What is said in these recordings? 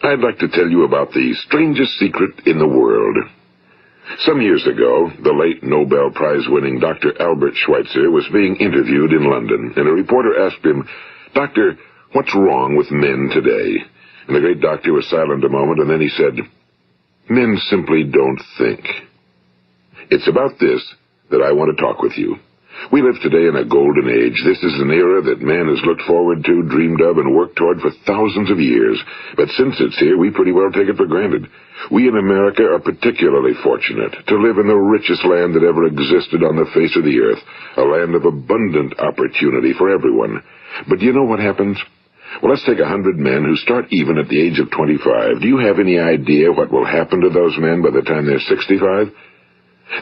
I'd like to tell you about the strangest secret in the world. Some years ago, the late Nobel Prize-winning Dr. Albert Schweitzer was being interviewed in London, and a reporter asked him, "Doctor, what's wrong with men today?" And the great doctor was silent a moment, and then he said, "Men simply don't think." It's about this that I want to talk with you. We live today in a golden age. This is an era that man has looked forward to, dreamed of, and worked toward for thousands of years. But since it's here, we pretty well take it for granted. We in America are particularly fortunate to live in the richest land that ever existed on the face of the earth, a land of abundant opportunity for everyone. But do you know what happens? Well, let's take 100 men who start even at the age of 25. Do you have any idea what will happen to those men by the time they're 65?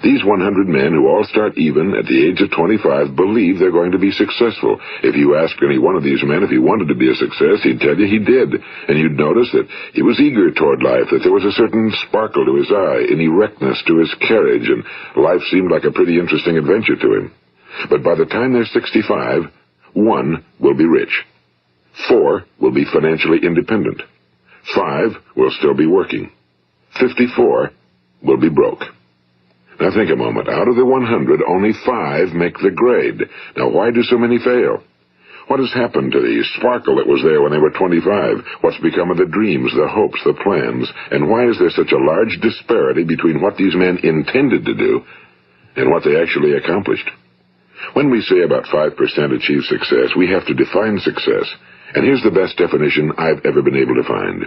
These 100 men who all start even at the age of 25 believe they're going to be successful. If you ask any one of these men if he wanted to be a success, he'd tell you he did. And you'd notice that he was eager toward life, that there was a certain sparkle to his eye, an erectness to his carriage, and life seemed like a pretty interesting adventure to him. But by the time they're 65, 1 will be rich. 4 will be financially independent. 5 will still be working. 54 will be broke. Now think a moment. Out of the 100, only 5 make the grade. Now why do so many fail? What has happened to the sparkle that was there when they were 25? What's become of the dreams, the hopes, the plans? And why is there such a large disparity between what these men intended to do and what they actually accomplished? When we say about 5% achieve success, we have to define success. And here's the best definition I've ever been able to find.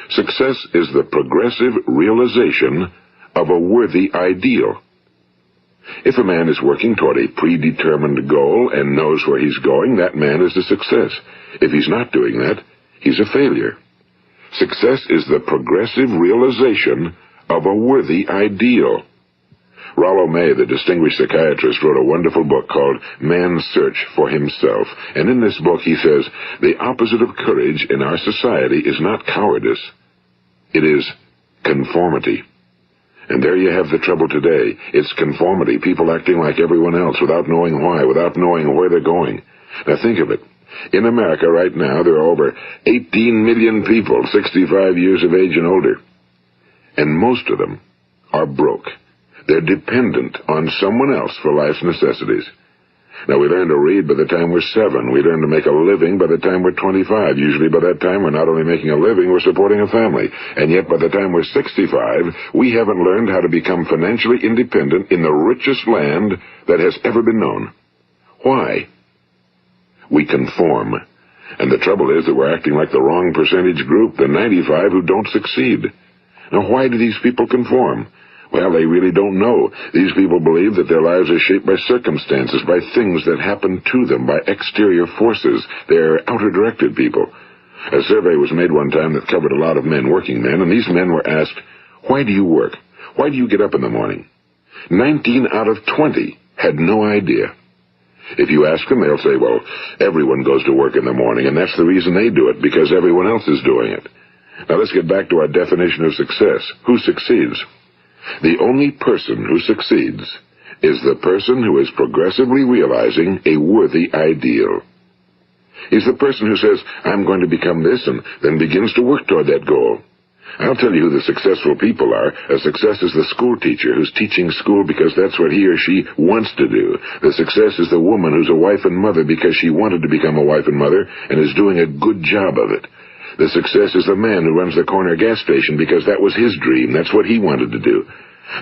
Success is the progressive realization of a worthy ideal. If a man is working toward a predetermined goal and knows where he's going, that man is a success. If he's not doing that, he's a failure. Success is the progressive realization of a worthy ideal. Rollo May, the distinguished psychiatrist, wrote a wonderful book called Man's Search for Himself. And in this book he says, the opposite of courage in our society is not cowardice. It is conformity. And there you have the trouble today. It's conformity, people acting like everyone else without knowing why, without knowing where they're going. Now think of it. In America right now, there are over 18 million people 65 years of age and older. And most of them are broke. They're dependent on someone else for life's necessities. Now, we learn to read by the time we're 7. We learn to make a living by the time we're 25. Usually by that time, we're not only making a living, we're supporting a family. And yet by the time we're 65, we haven't learned how to become financially independent in the richest land that has ever been known. Why? We conform. And the trouble is that we're acting like the wrong percentage group, the 95 who don't succeed. Now, why do these people conform? Well, they really don't know. These people believe that their lives are shaped by circumstances, by things that happen to them, by exterior forces. They're outer-directed people. A survey was made one time that covered a lot of men, working men, and these men were asked, "Why do you work? Why do you get up in the morning?" 19 out of 20 had no idea. If you ask them, they'll say, well, everyone goes to work in the morning, and that's the reason they do it, because everyone else is doing it. Now let's get back to our definition of success. Who succeeds? The only person who succeeds is the person who is progressively realizing a worthy ideal. He's the person who says, I'm going to become this, and then begins to work toward that goal. I'll tell you who the successful people are. A success is the school teacher who's teaching school because that's what he or she wants to do. The success is the woman who's a wife and mother because she wanted to become a wife and mother and is doing a good job of it. The success is the man who runs the corner gas station because that was his dream. That's what he wanted to do.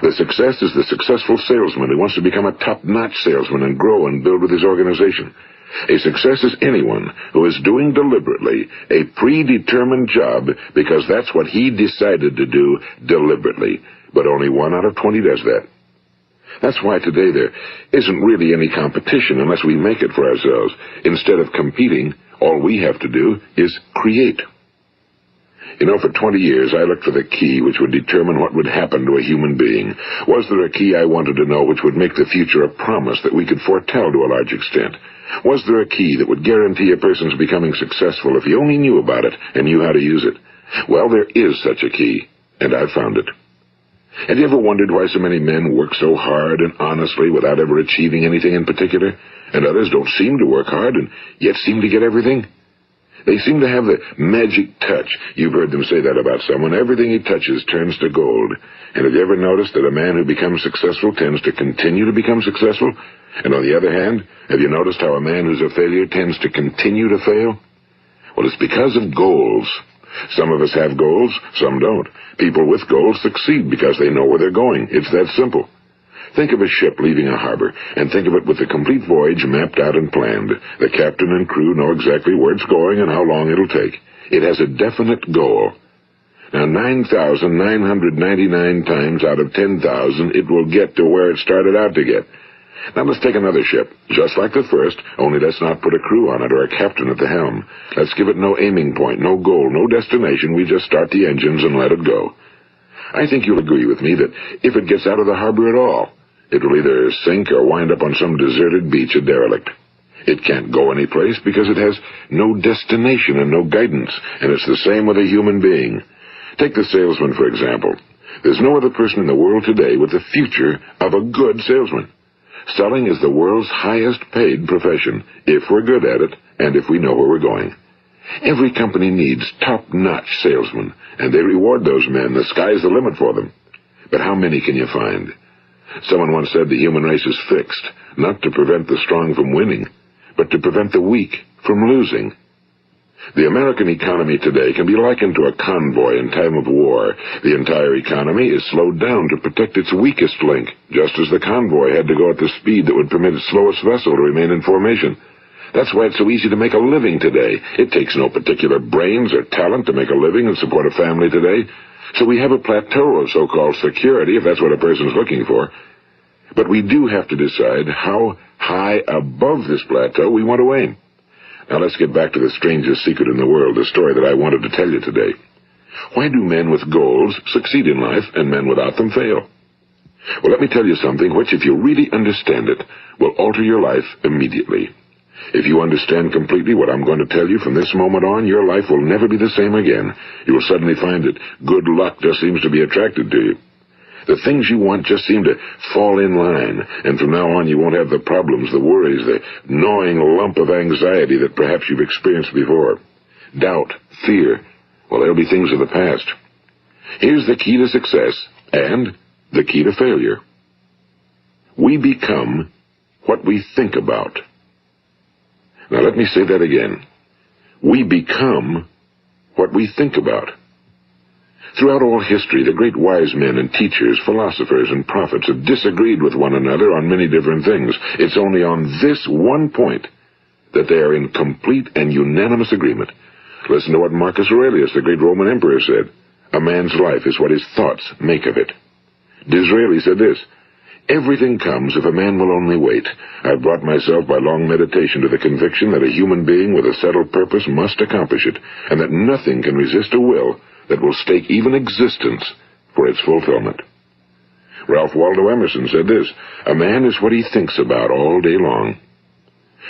The success is the successful salesman who wants to become a top-notch salesman and grow and build with his organization. A success is anyone who is doing deliberately a predetermined job because that's what he decided to do deliberately. But only 1 out of 20 does that. That's why today there isn't really any competition unless we make it for ourselves. Instead of competing, all we have to do is create. You know, for 20 years, I looked for the key which would determine what would happen to a human being. Was there a key I wanted to know which would make the future a promise that we could foretell to a large extent? Was there a key that would guarantee a person's becoming successful if he only knew about it and knew how to use it? Well, there is such a key, and I've found it. Have you ever wondered why so many men work so hard and honestly without ever achieving anything in particular, and others don't seem to work hard and yet seem to get everything? They seem to have the magic touch. You've heard them say that about someone. Everything he touches turns to gold. And have you ever noticed that a man who becomes successful tends to continue to become successful? And on the other hand, have you noticed how a man who's a failure tends to continue to fail? Well, it's because of goals. Some of us have goals, some don't. People with goals succeed because they know where they're going. It's that simple. Think of a ship leaving a harbor, and think of it with the complete voyage mapped out and planned. The captain and crew know exactly where it's going and how long it'll take. It has a definite goal. Now, 9,999 times out of 10,000, it will get to where it started out to get. Now, let's take another ship, just like the first, only let's not put a crew on it or a captain at the helm. Let's give it no aiming point, no goal, no destination. We just start the engines and let it go. I think you'll agree with me that if it gets out of the harbor at all, it will either sink or wind up on some deserted beach, a derelict. It can't go anyplace because it has no destination and no guidance, and it's the same with a human being. Take the salesman, for example. There's no other person in the world today with the future of a good salesman. Selling is the world's highest paid profession, if we're good at it and if we know where we're going. Every company needs top-notch salesmen, and they reward those men. The sky's the limit for them. But how many can you find? Someone once said the human race is fixed, not to prevent the strong from winning, but to prevent the weak from losing. The American economy today can be likened to a convoy in time of war. The entire economy is slowed down to protect its weakest link, just as the convoy had to go at the speed that would permit its slowest vessel to remain in formation. That's why it's so easy to make a living today. It takes no particular brains or talent to make a living and support a family today. So we have a plateau of so-called security, if that's what a person's looking for. But we do have to decide how high above this plateau we want to aim. Now let's get back to the strangest secret in the world, the story that I wanted to tell you today. Why do men with goals succeed in life and men without them fail? Well, let me tell you something which, if you really understand it, will alter your life immediately. If you understand completely what I'm going to tell you from this moment on, your life will never be the same again. You will suddenly find that good luck just seems to be attracted to you. The things you want just seem to fall in line, and from now on you won't have the problems, the worries, the gnawing lump of anxiety that perhaps you've experienced before. Doubt, fear, well, they'll be things of the past. Here's the key to success and the key to failure. We become what we think about. Now let me say that again. We become what we think about. Throughout all history, the great wise men and teachers, philosophers and prophets have disagreed with one another on many different things. It's only on this one point that they are in complete and unanimous agreement. Listen to what Marcus Aurelius, the great Roman emperor, said. A man's life is what his thoughts make of it. Disraeli said this, everything comes if a man will only wait. I've brought myself by long meditation to the conviction that a human being with a settled purpose must accomplish it, and that nothing can resist a will that will stake even existence for its fulfillment. Ralph Waldo Emerson said this, a man is what he thinks about all day long.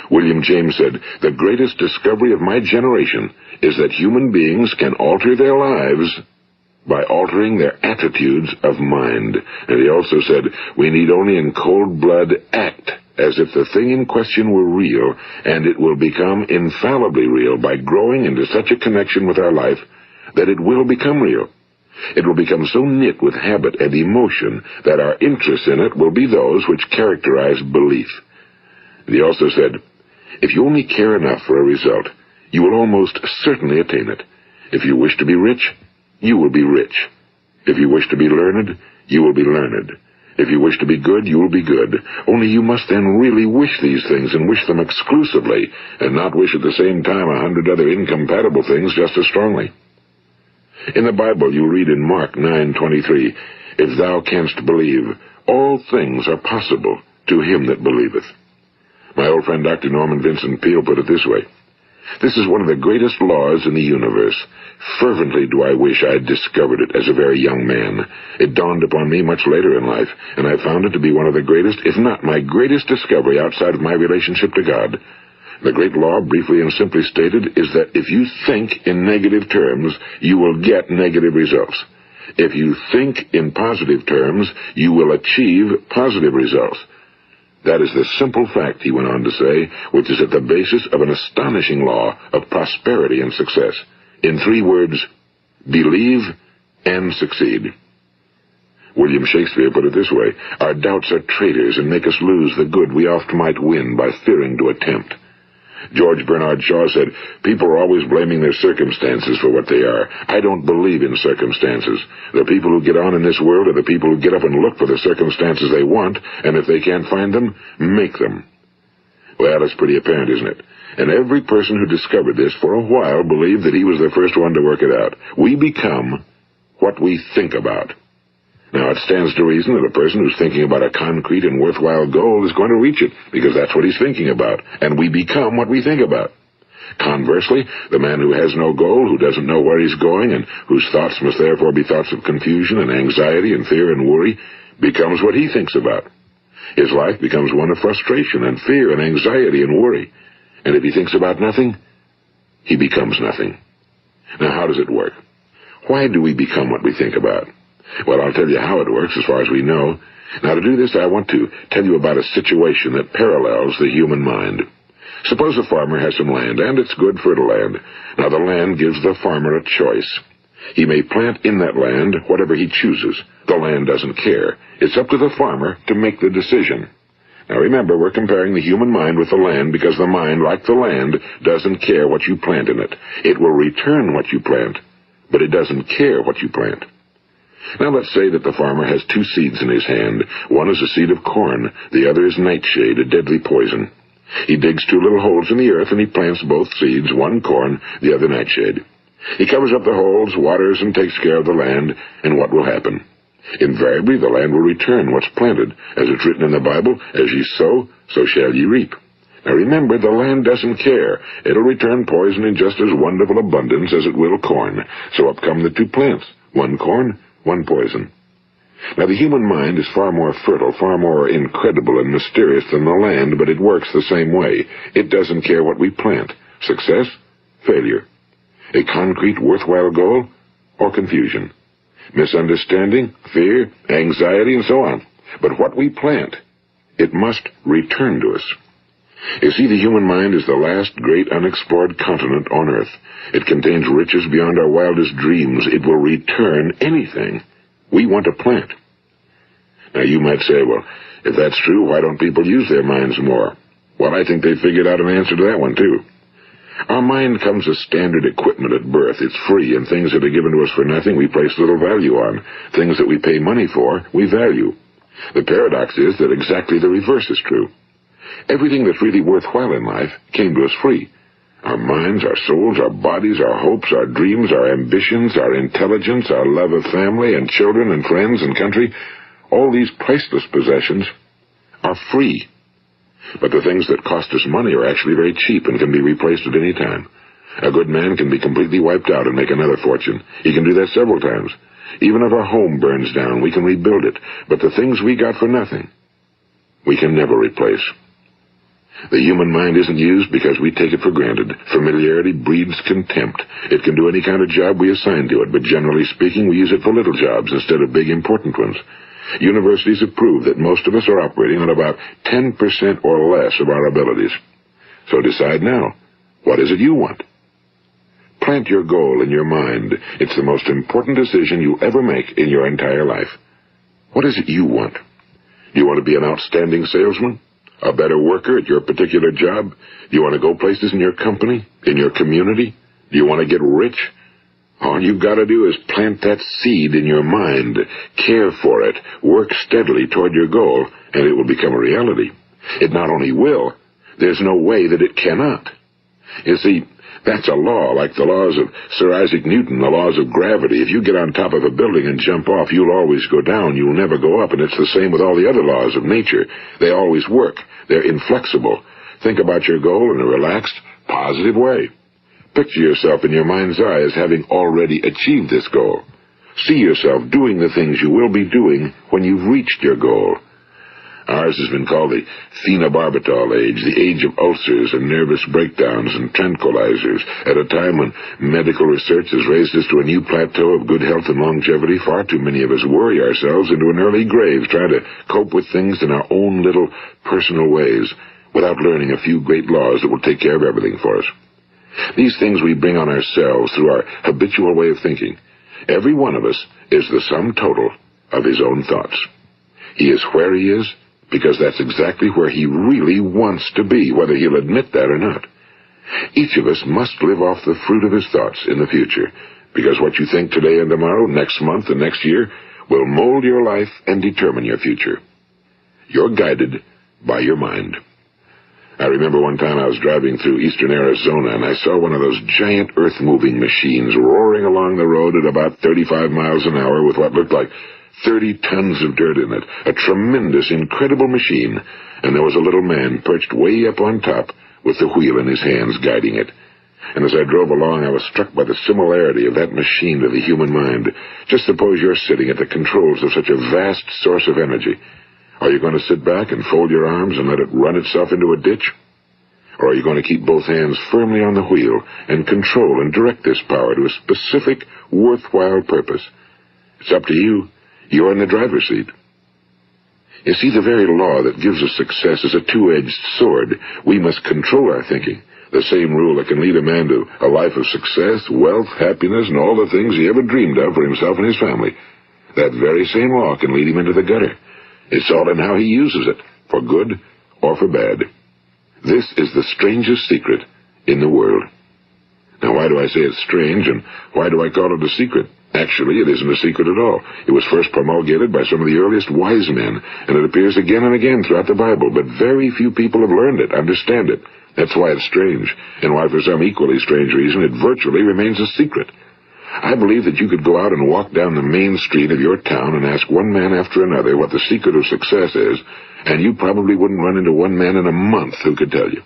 William James said, the greatest discovery of my generation is that human beings can alter their lives by altering their attitudes of mind. And he also said, we need only in cold blood act as if the thing in question were real, and it will become infallibly real by growing into such a connection with our life that it will become real. It will become so knit with habit and emotion that our interest in it will be those which characterize belief. And he also said, if you only care enough for a result, you will almost certainly attain it. If you wish to be rich, you will be rich. If you wish to be learned, you will be learned. If you wish to be good, you will be good. Only you must then really wish these things and wish them exclusively, and not wish at the same time 100 other incompatible things just as strongly. In the Bible, you read in Mark 9:23, if thou canst believe, all things are possible to him that believeth. My old friend Dr. Norman Vincent Peale put it this way, this is one of the greatest laws in the universe. Fervently do I wish I had discovered it as a very young man. It dawned upon me much later in life, and I found it to be one of the greatest, if not my greatest discovery outside of my relationship to God. The great law, briefly and simply stated, is that if you think in negative terms, you will get negative results. If you think in positive terms, you will achieve positive results. That is the simple fact, he went on to say, which is at the basis of an astonishing law of prosperity and success. In 3 words, believe and succeed. William Shakespeare put it this way: our doubts are traitors and make us lose the good we oft might win by fearing to attempt. George Bernard Shaw said, people are always blaming their circumstances for what they are. I don't believe in circumstances. The people who get on in this world are the people who get up and look for the circumstances they want, and if they can't find them, make them. Well, it's pretty apparent, isn't it? And every person who discovered this for a while believed that he was the first one to work it out. We become what we think about. Now, it stands to reason that a person who's thinking about a concrete and worthwhile goal is going to reach it, because that's what he's thinking about, and we become what we think about. Conversely, the man who has no goal, who doesn't know where he's going, and whose thoughts must therefore be thoughts of confusion and anxiety and fear and worry, becomes what he thinks about. His life becomes one of frustration and fear and anxiety and worry. And if he thinks about nothing, he becomes nothing. Now, how does it work? Why do we become what we think about? Well, I'll tell you how it works as far as we know. Now, to do this, I want to tell you about a situation that parallels the human mind. Suppose a farmer has some land, and it's good fertile land. Now, the land gives the farmer a choice. He may plant in that land whatever he chooses. The land doesn't care. It's up to the farmer to make the decision. Now, remember, we're comparing the human mind with the land because the mind, like the land, doesn't care what you plant in it. It will return what you plant, but it doesn't care what you plant. Now let's say that the farmer has 2 seeds in his hand. One is a seed of corn, the other is nightshade, a deadly poison. He digs 2 little holes in the earth and he plants both seeds, one corn, the other nightshade. He covers up the holes, waters, and takes care of the land, and what will happen? Invariably the land will return what's planted. As it's written in the Bible, as ye sow, so shall ye reap. Now remember, the land doesn't care. It'll return poison in just as wonderful abundance as it will corn. So up come the 2 plants, one corn, one poison. Now, the human mind is far more fertile, far more incredible and mysterious than the land, but it works the same way. It doesn't care what we plant. Success, failure. A concrete, worthwhile goal, or confusion. Misunderstanding, fear, anxiety, and so on. But what we plant, it must return to us. You see, the human mind is the last great unexplored continent on Earth. It contains riches beyond our wildest dreams. It will return anything we want to plant. Now, you might say, well, if that's true, why don't people use their minds more? Well, I think they figured out an answer to that one, too. Our mind comes as standard equipment at birth. It's free, and things that are given to us for nothing we place little value on. Things that we pay money for, we value. The paradox is that exactly the reverse is true. Everything that's really worthwhile in life came to us free. Our minds, our souls, our bodies, our hopes, our dreams, our ambitions, our intelligence, our love of family and children and friends and country, all these priceless possessions are free. But the things that cost us money are actually very cheap and can be replaced at any time. A good man can be completely wiped out and make another fortune. He can do that several times. Even if our home burns down, we can rebuild it. But the things we got for nothing, we can never replace. The human mind isn't used because we take it for granted. Familiarity breeds contempt. It can do any kind of job we assign to it, but generally speaking, we use it for little jobs instead of big, important ones. Universities have proved that most of us are operating on about 10% or less of our abilities. So decide now, what is it you want? Plant your goal in your mind. It's the most important decision you'll ever make in your entire life. What is it you want? Do you want to be an outstanding salesman? A better worker at your particular job? Do you want to go places in your company? In your community? Do you want to get rich? All you've got to do is plant that seed in your mind, care for it, work steadily toward your goal, and it will become a reality. It not only will, there's no way that it cannot. You see, that's a law, like the laws of Sir Isaac Newton, the laws of gravity. If you get on top of a building and jump off, you'll always go down. You'll never go up, and it's the same with all the other laws of nature. They always work. They're inflexible. Think about your goal in a relaxed, positive way. Picture yourself in your mind's eye as having already achieved this goal. See yourself doing the things you will be doing when you've reached your goal. Ours has been called the phenobarbital age, the age of ulcers and nervous breakdowns and tranquilizers, at a time when medical research has raised us to a new plateau of good health and longevity. Far too many of us worry ourselves into an early grave trying to cope with things in our own little personal ways without learning a few great laws that will take care of everything for us. These things we bring on ourselves through our habitual way of thinking. Every one of us is the sum total of his own thoughts. He is where he is because that's exactly where he really wants to be, whether he'll admit that or not. Each of us must live off the fruit of his thoughts in the future, because what you think today and tomorrow, next month and next year, will mold your life and determine your future. You're guided by your mind. I remember one time I was driving through eastern Arizona, and I saw one of those giant earth-moving machines roaring along the road at about 35 miles an hour with what looked like 30 tons of dirt in it. A tremendous, incredible machine, and there was a little man perched way up on top with the wheel in his hands guiding it. And as I drove along, I was struck by the similarity of that machine to the human mind. Just suppose you're sitting at the controls of such a vast source of energy. Are you going to sit back and fold your arms and let it run itself into a ditch? Or are you going to keep both hands firmly on the wheel and control and direct this power to a specific, worthwhile purpose? It's up to you. You're in the driver's seat. You see, the very law that gives us success is a two-edged sword. We must control our thinking. The same rule that can lead a man to a life of success, wealth, happiness, and all the things he ever dreamed of for himself and his family. That very same law can lead him into the gutter. It's all in how he uses it, for good or for bad. This is the strangest secret in the world. Now, why do I say it's strange, and why do I call it a secret? Actually, it isn't a secret at all. It was first promulgated by some of the earliest wise men, and it appears again and again throughout the Bible, but very few people have learned it, understand it. That's why it's strange, and why for some equally strange reason it virtually remains a secret. I believe that you could go out and walk down the main street of your town and ask one man after another what the secret of success is, and you probably wouldn't run into one man in a month who could tell you.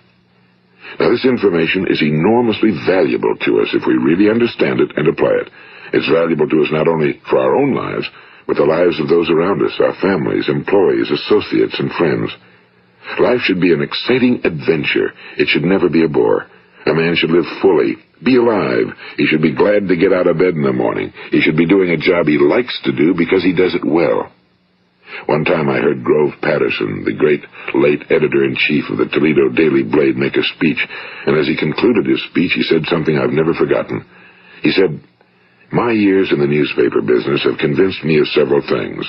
Now, this information is enormously valuable to us if we really understand it and apply it. It's valuable to us not only for our own lives, but the lives of those around us, our families, employees, associates, and friends. Life should be an exciting adventure. It should never be a bore. A man should live fully, be alive. He should be glad to get out of bed in the morning. He should be doing a job he likes to do because he does it well. One time I heard Grove Patterson, the great late editor-in-chief of the Toledo Daily Blade, make a speech, and as he concluded his speech, he said something I've never forgotten. He said, "My years in the newspaper business have convinced me of several things.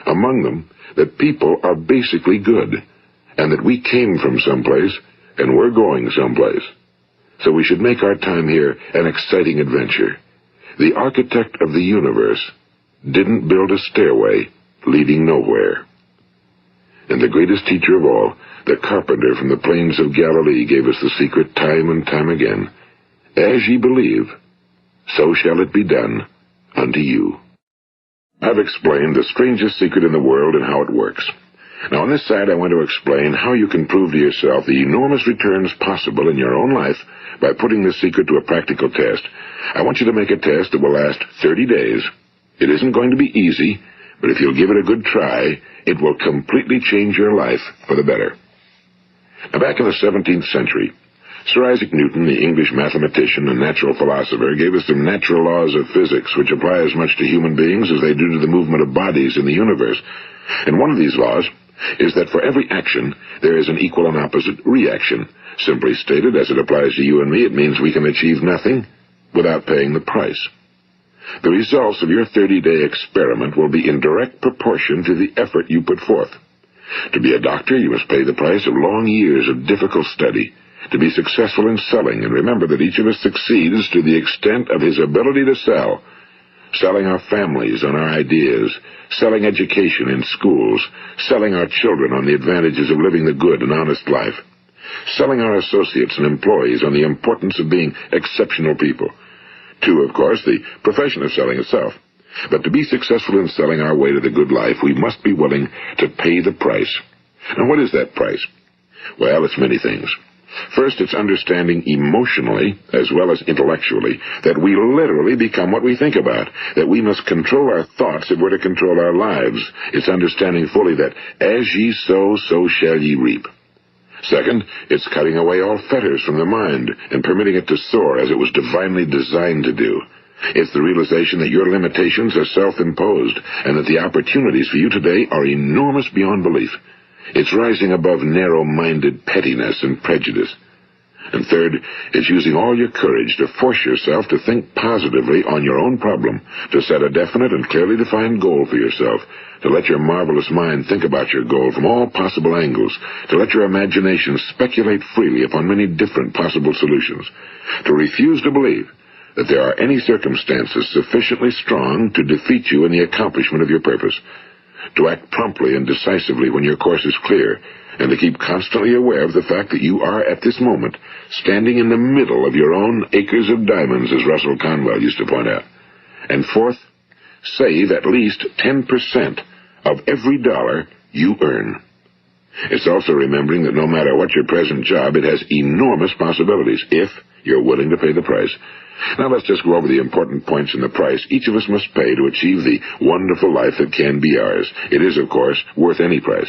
Among them, that people are basically good, and that we came from someplace, and we're going someplace. So we should make our time here an exciting adventure. The architect of the universe didn't build a stairway leading nowhere." And the greatest teacher of all, the carpenter from the plains of Galilee, gave us the secret time and time again. As ye believe, so shall it be done unto you. I've explained the strangest secret in the world and how it works. Now, on this side, I want to explain how you can prove to yourself the enormous returns possible in your own life by putting this secret to a practical test. I want you to make a test that will last 30 days. It isn't going to be easy, but if you'll give it a good try, it will completely change your life for the better. Now, back in the 17th century, Sir Isaac Newton, the English mathematician and natural philosopher, gave us some natural laws of physics which apply as much to human beings as they do to the movement of bodies in the universe. And one of these laws is that for every action, there is an equal and opposite reaction. Simply stated, as it applies to you and me, it means we can achieve nothing without paying the price. The results of your 30-day experiment will be in direct proportion to the effort you put forth. To be a doctor, you must pay the price of long years of difficult study. To be successful in selling, and remember that each of us succeeds to the extent of his ability to sell. Selling our families on our ideas, selling education in schools, selling our children on the advantages of living the good and honest life, selling our associates and employees on the importance of being exceptional people. To, of course, the profession of selling itself. But to be successful in selling our way to the good life, we must be willing to pay the price. Now, what is that price? Well, it's many things. First, it's understanding emotionally, as well as intellectually, that we literally become what we think about, that we must control our thoughts if we're to control our lives. It's understanding fully that as ye sow, so shall ye reap. Second, it's cutting away all fetters from the mind and permitting it to soar as it was divinely designed to do. It's the realization that your limitations are self-imposed and that the opportunities for you today are enormous beyond belief. It's rising above narrow-minded pettiness and prejudice. And third, it's using all your courage to force yourself to think positively on your own problem, to set a definite and clearly defined goal for yourself, to let your marvelous mind think about your goal from all possible angles, to let your imagination speculate freely upon many different possible solutions, to refuse to believe that there are any circumstances sufficiently strong to defeat you in the accomplishment of your purpose, to act promptly and decisively when your course is clear, and to keep constantly aware of the fact that you are, at this moment, standing in the middle of your own acres of diamonds, as Russell Conwell used to point out. And fourth, save at least 10% of every dollar you earn. It's also remembering that no matter what your present job, it has enormous possibilities, if you're willing to pay the price. Now let's just go over the important points in the price each of us must pay to achieve the wonderful life that can be ours. It is, of course, worth any price.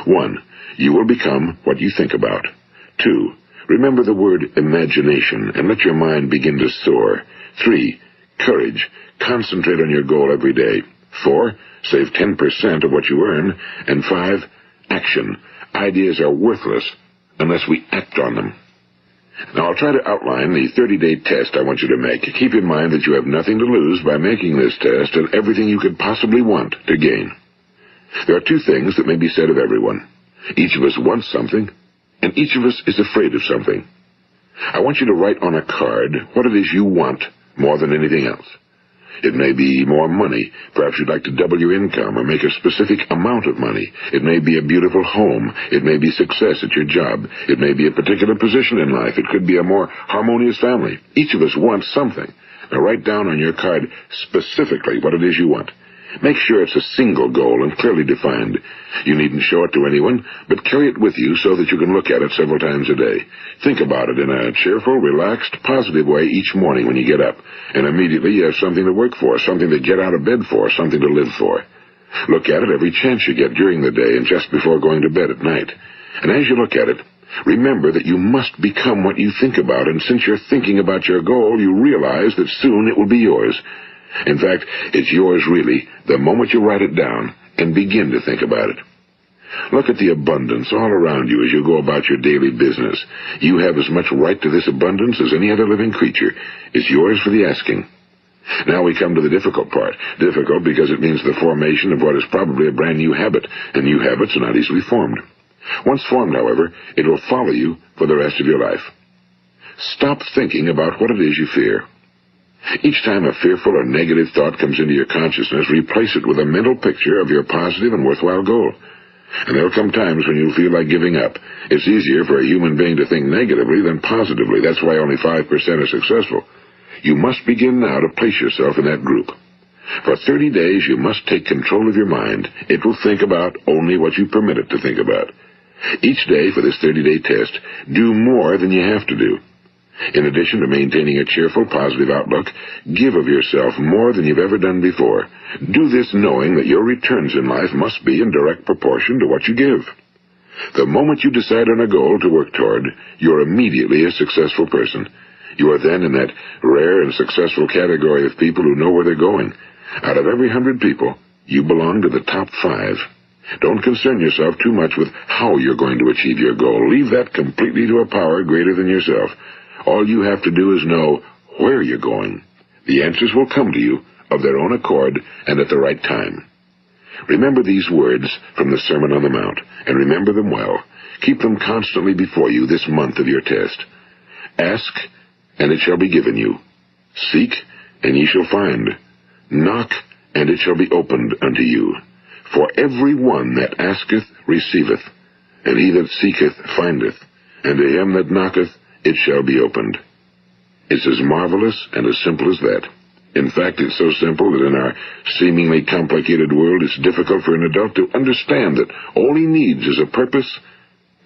1. You will become what you think about. 2. Remember the word imagination and let your mind begin to soar. 3. Courage. Concentrate on your goal every day. 4. Save 10% of what you earn. And 5. Action. Ideas are worthless unless we act on them. Now, I'll try to outline the 30-day test I want you to make. Keep in mind that you have nothing to lose by making this test and everything you could possibly want to gain. There are 2 things that may be said of everyone. Each of us wants something, and each of us is afraid of something. I want you to write on a card what it is you want more than anything else. It may be more money. Perhaps you'd like to double your income or make a specific amount of money. It may be a beautiful home. It may be success at your job. It may be a particular position in life. It could be a more harmonious family. Each of us wants something. Now write down on your card specifically what it is you want. Make sure it's a single goal and clearly defined. You needn't show it to anyone, but carry it with you so that you can look at it several times a day. Think about it in a cheerful, relaxed, positive way each morning when you get up, and immediately you have something to work for, something to get out of bed for, something to live for. Look at it every chance you get during the day and just before going to bed at night. And as you look at it, remember that you must become what you think about, and since you're thinking about your goal, you realize that soon it will be yours. In fact, it's yours really the moment you write it down and begin to think about it. Look at the abundance all around you as you go about your daily business. You have as much right to this abundance as any other living creature. It's yours for the asking. Now we come to the difficult part. Difficult because it means the formation of what is probably a brand new habit, and new habits are not easily formed. Once formed, however, it will follow you for the rest of your life. Stop thinking about what it is you fear. Each time a fearful or negative thought comes into your consciousness, replace it with a mental picture of your positive and worthwhile goal. And there will come times when you'll feel like giving up. It's easier for a human being to think negatively than positively. That's why only 5% are successful. You must begin now to place yourself in that group. For 30 days, you must take control of your mind. It will think about only what you permit it to think about. Each day for this 30-day test, do more than you have to do. In addition to maintaining a cheerful, positive outlook, give of yourself more than you've ever done before. Do this knowing that your returns in life must be in direct proportion to what you give. The moment you decide on a goal to work toward, you're immediately a successful person. You are then in that rare and successful category of people who know where they're going. Out of every 100 people, you belong to the top 5. Don't concern yourself too much with how you're going to achieve your goal. Leave that completely to a power greater than yourself. All you have to do is know where you're going. The answers will come to you of their own accord and at the right time. Remember these words from the Sermon on the Mount, and remember them well. Keep them constantly before you this month of your test. Ask, and it shall be given you. Seek, and ye shall find. Knock, and it shall be opened unto you. For every one that asketh receiveth, and he that seeketh findeth, and to him that knocketh it shall be opened. It's as marvelous and as simple as that. In fact, it's so simple that in our seemingly complicated world, it's difficult for an adult to understand that all he needs is a purpose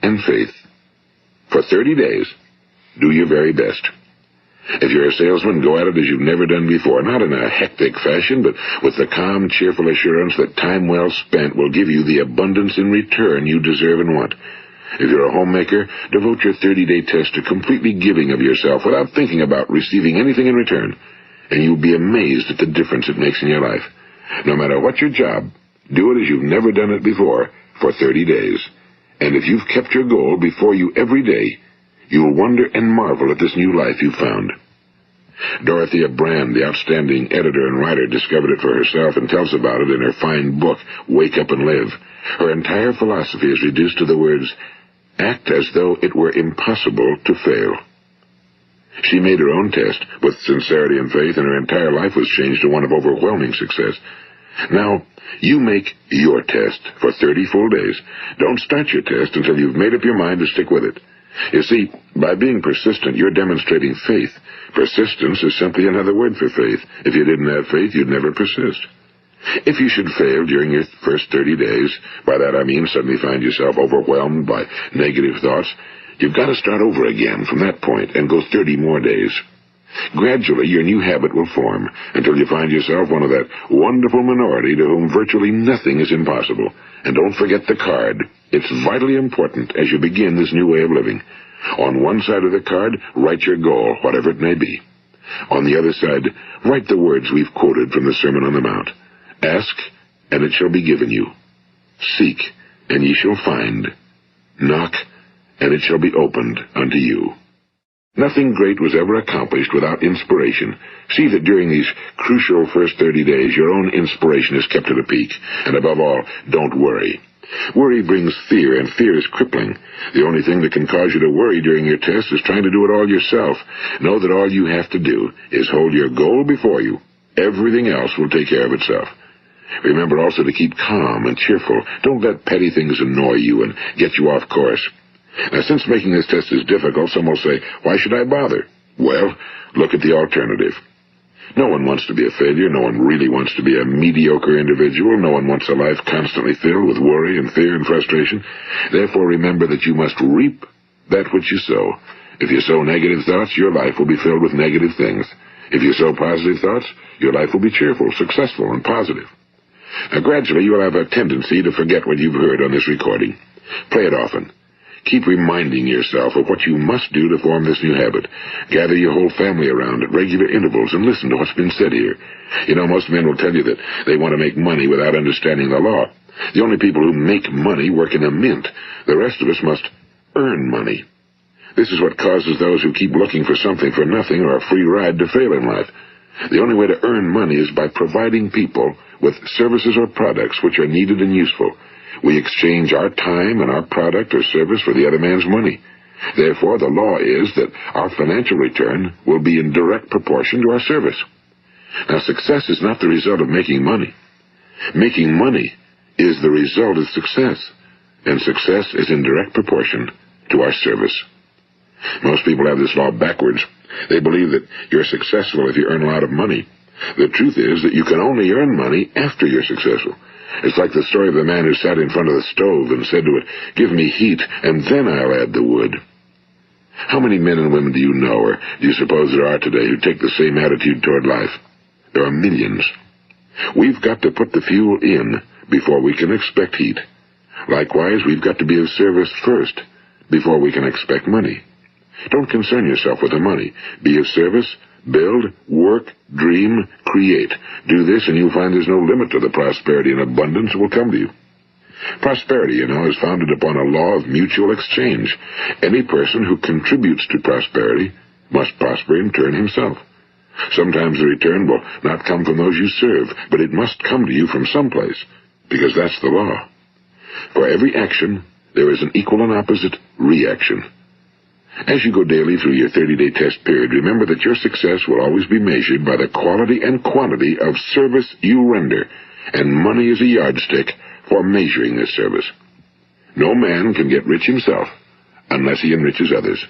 and faith. For 30 days, do your very best. If you're a salesman, go at it as you've never done before, not in a hectic fashion, but with the calm, cheerful assurance that time well spent will give you the abundance in return you deserve and want. If you're a homemaker, devote your 30-day test to completely giving of yourself without thinking about receiving anything in return, and you'll be amazed at the difference it makes in your life. No matter what your job, do it as you've never done it before for 30 days. And if you've kept your goal before you every day, you'll wonder and marvel at this new life you've found. Dorothea Brand, the outstanding editor and writer, discovered it for herself and tells about it in her fine book, Wake Up and Live. Her entire philosophy is reduced to the words, act as though it were impossible to fail. She made her own test with sincerity and faith, and her entire life was changed to one of overwhelming success. Now, you make your test for 30 full days. Don't start your test until you've made up your mind to stick with it. You see, by being persistent, you're demonstrating faith. Persistence is simply another word for faith. If you didn't have faith, you'd never persist. If you should fail during your first 30 days, by that I mean suddenly find yourself overwhelmed by negative thoughts, you've got to start over again from that point and go 30 more days. Gradually, your new habit will form until you find yourself one of that wonderful minority to whom virtually nothing is impossible. And don't forget the card. It's vitally important as you begin this new way of living. On one side of the card, write your goal, whatever it may be. On the other side, write the words we've quoted from the Sermon on the Mount. Ask, and it shall be given you. Seek, and ye shall find. Knock, and it shall be opened unto you. Nothing great was ever accomplished without inspiration. See that during these crucial first 30 days, your own inspiration is kept at a peak. And above all, don't worry. Worry brings fear, and fear is crippling. The only thing that can cause you to worry during your test is trying to do it all yourself. Know that all you have to do is hold your goal before you. Everything else will take care of itself. Remember also to keep calm and cheerful. Don't let petty things annoy you and get you off course. Now, since making this test is difficult, some will say, why should I bother? Well, look at the alternative. No one wants to be a failure. No one really wants to be a mediocre individual. No one wants a life constantly filled with worry and fear and frustration. Therefore, remember that you must reap that which you sow. If you sow negative thoughts, your life will be filled with negative things. If you sow positive thoughts, your life will be cheerful, successful, and positive. Now, gradually, you will have a tendency to forget what you've heard on this recording. Play it often. Keep reminding yourself of what you must do to form this new habit. Gather your whole family around at regular intervals and listen to what's been said here. You know, most men will tell you that they want to make money without understanding the law. The only people who make money work in a mint. The rest of us must earn money. This is what causes those who keep looking for something for nothing or a free ride to fail in life. The only way to earn money is by providing people with services or products which are needed and useful. We exchange our time and our product or service for the other man's money. Therefore, the law is that our financial return will be in direct proportion to our service. Now, success is not the result of making money. Making money is the result of success, and success is in direct proportion to our service. Most people have this law backwards. They believe that you're successful if you earn a lot of money. The truth is that you can only earn money after you're successful. It's like the story of the man who sat in front of the stove and said to it, "Give me heat, and then I'll add the wood." How many men and women do you know, or do you suppose there are today, who take the same attitude toward life? There are millions. We've got to put the fuel in before we can expect heat. Likewise, we've got to be of service first before we can expect money. Don't concern yourself with the money. Be of service. Build, work, dream, create. Do this, and you'll find there's no limit to the prosperity and abundance that will come to you. Prosperity, you know, is founded upon a law of mutual exchange. Any person who contributes to prosperity must prosper in turn himself. Sometimes the return will not come from those you serve, but it must come to you from someplace, because that's the law. For every action, there is an equal and opposite reaction. As you go daily through your 30-day test period, remember that your success will always be measured by the quality and quantity of service you render, and money is a yardstick for measuring this service. No man can get rich himself unless he enriches others.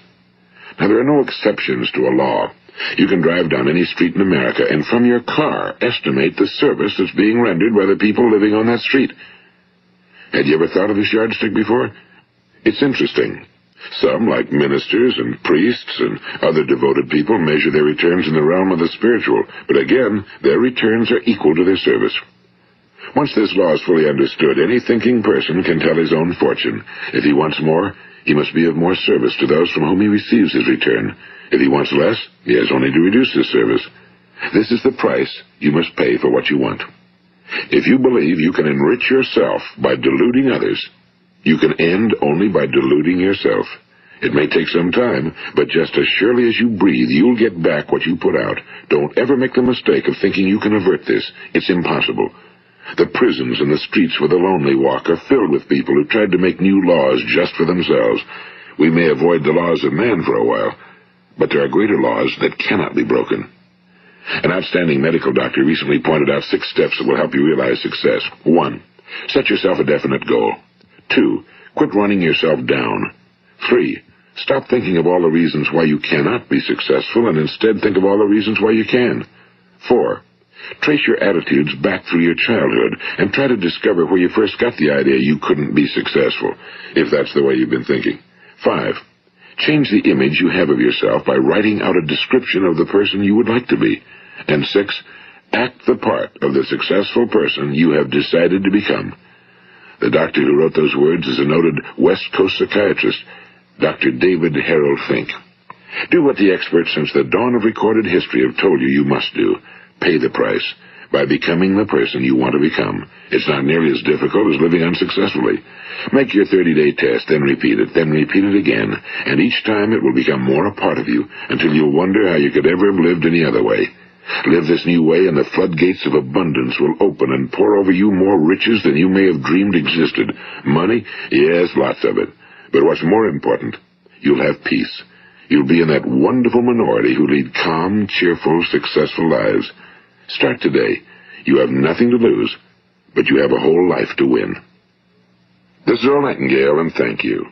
Now, there are no exceptions to a law. You can drive down any street in America and from your car estimate the service that's being rendered by the people living on that street. Had you ever thought of this yardstick before? It's interesting. Some, like ministers and priests and other devoted people, measure their returns in the realm of the spiritual, but again, their returns are equal to their service. Once this law is fully understood, any thinking person can tell his own fortune. If he wants more, he must be of more service to those from whom he receives his return. If he wants less, he has only to reduce his service. This is the price you must pay for what you want. If you believe you can enrich yourself by deluding others, you can end only by deluding yourself. It may take some time, but just as surely as you breathe, you'll get back what you put out. Don't ever make the mistake of thinking you can avert this. It's impossible. The prisons and the streets where the lonely walk are filled with people who tried to make new laws just for themselves. We may avoid the laws of man for a while, but there are greater laws that cannot be broken. An outstanding medical doctor recently pointed out 6 steps that will help you realize success. 1. Set yourself a definite goal. 2. Quit running yourself down. 3. Stop thinking of all the reasons why you cannot be successful and instead think of all the reasons why you can. 4. Trace your attitudes back through your childhood and try to discover where you first got the idea you couldn't be successful, if that's the way you've been thinking. 5. Change the image you have of yourself by writing out a description of the person you would like to be. And 6. Act the part of the successful person you have decided to become. The doctor who wrote those words is a noted West Coast psychiatrist, Dr. David Harold Fink. Do what the experts since the dawn of recorded history have told you must do. Pay the price by becoming the person you want to become. It's not nearly as difficult as living unsuccessfully. Make your 30-day test, then repeat it again, and each time it will become more a part of you until you'll wonder how you could ever have lived any other way. Live this new way, and the floodgates of abundance will open and pour over you more riches than you may have dreamed existed. Money? Yes, lots of it. But what's more important, you'll have peace. You'll be in that wonderful minority who lead calm, cheerful, successful lives. Start today. You have nothing to lose, but you have a whole life to win. This is Earl Nightingale, and thank you.